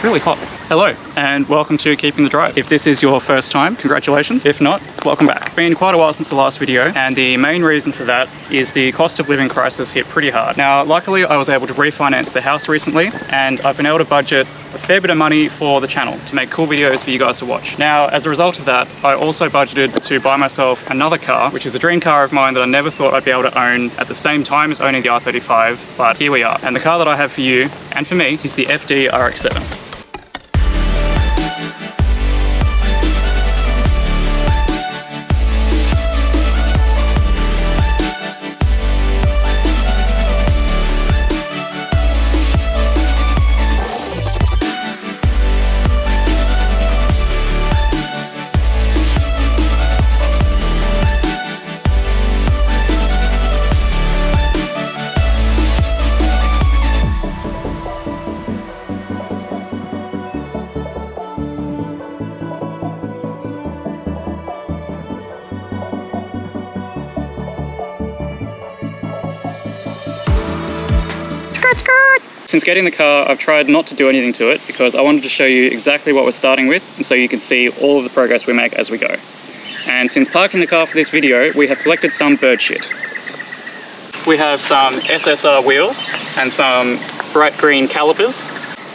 It's really hot. Hello, and welcome to Keeping the Drive. If this is your first time, congratulations. If not, welcome back. It's been quite a while since the last video, and the main reason for that is the cost of living crisis hit pretty hard. Now, luckily, I was able to refinance the house recently, and I've been able to budget a fair bit of money for the channel to make cool videos for you guys to watch. Now, as a result of that, I also budgeted to buy myself another car, which is a dream car of mine that I never thought I'd be able to own at the same time as owning the R35, but here we are. And the car that I have for you, and for me, is the FD RX-7. Since getting the car, I've tried not to do anything to it because I wanted to show you exactly what we're starting with, and so you can see all of the progress we make as we go. And since parking the car for this video, we have collected some bird shit. We have some SSR wheels and some bright green calipers,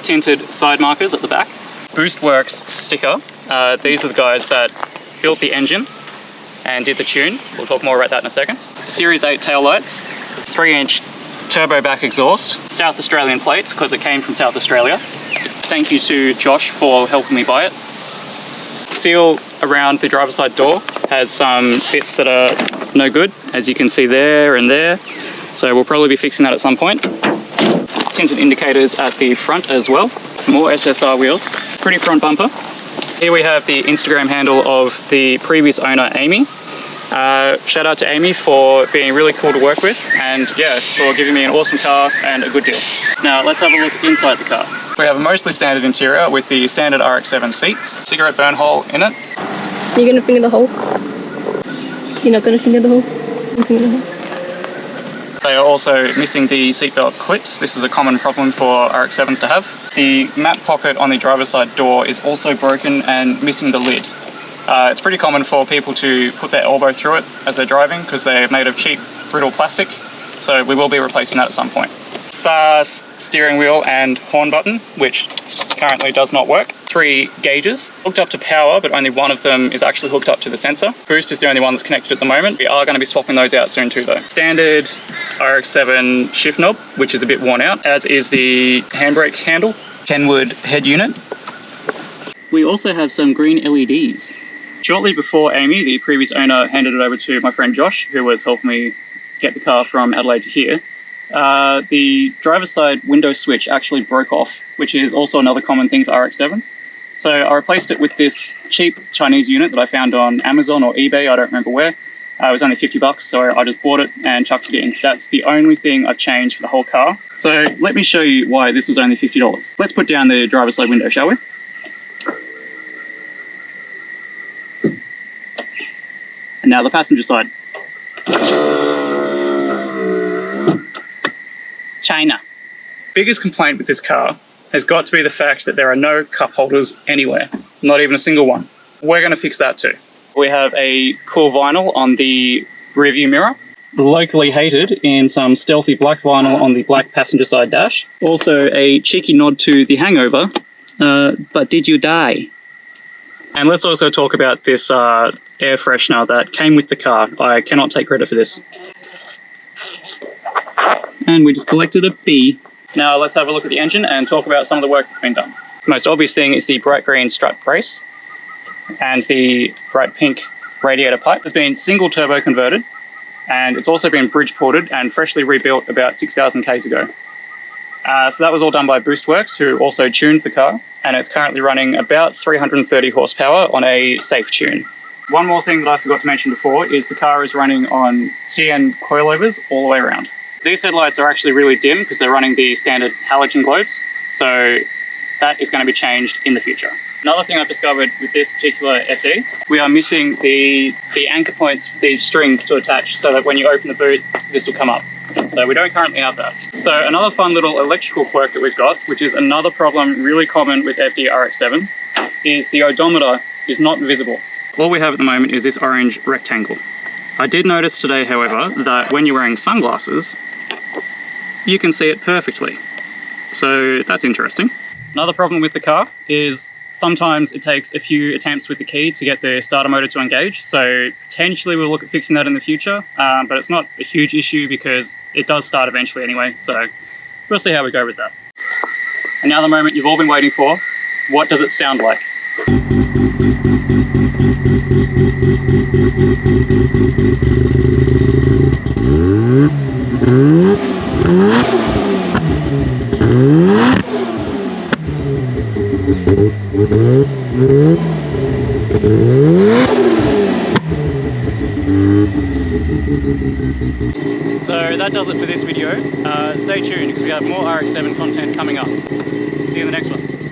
tinted side markers at the back, BoostWorks sticker. These are the guys that built the engine and did the tune. We'll talk more about that in a second. Series 8 taillights, 3-inch turbo back exhaust, South Australian plates because it came from South Australia. Thank you to Josh for helping me buy it. Seal around the driver's side door has some bits that are no good, as you can see there and there. So we'll probably be fixing that at some point. Tinted indicators at the front as well. More SSR wheels. Pretty front bumper. Here we have the Instagram handle of the previous owner, Amy. Shout out to Amy for being really cool to work with, and yeah, for giving me an awesome car and a good deal. Now let's have a look inside the car. We have a mostly standard interior with the standard RX-7 seats, cigarette burn hole in it. You're gonna finger the hole? You're not gonna finger the hole? Finger the hole. They are also missing the seatbelt clips. This is a common problem for RX-7s to have. The map pocket on the driver's side door is also broken and missing the lid. It's pretty common for people to put their elbow through it as they're driving because they're made of cheap, brittle plastic. So we will be replacing that at some point. SAS steering wheel and horn button, which currently does not work. 3 gauges, hooked up to power, but only one of them is actually hooked up to the sensor. Boost is the only one that's connected at the moment. We are going to be swapping those out soon too though. Standard RX-7 shift knob, which is a bit worn out, as is the handbrake handle. Kenwood head unit. We also have some green LEDs. Shortly before Amy, the previous owner, handed it over to my friend Josh, who was helping me get the car from Adelaide to here, the driver's side window switch actually broke off, which is also another common thing for RX-7s. So I replaced it with this cheap Chinese unit that I found on Amazon or eBay, I don't remember where. It was only $50, so I just bought it and chucked it in. That's the only thing I've changed for the whole car. So let me show you why this was only $50. Let's put down the driver's side window, shall we? And now the passenger side. China. Biggest complaint with this car has got to be the fact that there are no cup holders anywhere. Not even a single one. We're going to fix that too. We have a cool vinyl on the rearview mirror. Locally hated in some stealthy black vinyl on the black passenger side dash. Also a cheeky nod to The Hangover. But did you die? And let's also talk about this air freshener that came with the car. I cannot take credit for this. And we just collected a B. Now let's have a look at the engine and talk about some of the work that's been done. The most obvious thing is the bright green strut brace and the bright pink radiator pipe. It's been single turbo converted, and it's also been bridge ported and freshly rebuilt about 6,000 Ks ago. So that was all done by BoostWorks, who also tuned the car, and it's currently running about 330 horsepower on a safe tune. One more thing that I forgot to mention before is the car is running on TN coilovers all the way around. These headlights are actually really dim because they're running the standard halogen globes, so that is going to be changed in the future. Another thing I've discovered with this particular FD, we are missing the anchor points for these strings to attach so that when you open the boot, this will come up. So we don't currently have that. So another fun little electrical quirk that we've got, which is another problem really common with FD RX-7s, is the odometer is not visible. All we have at the moment is this orange rectangle. I did notice today, however, that when you're wearing sunglasses, you can see it perfectly. So that's interesting. Another problem with the car is sometimes it takes a few attempts with the key to get the starter motor to engage. So potentially we'll look at fixing that in the future, but it's not a huge issue because it does start eventually anyway. So we'll see how we go with that. And now the moment you've all been waiting for, what does it sound like? So that does it for this video. Stay tuned because we have more RX-7 content coming up. See you in the next one.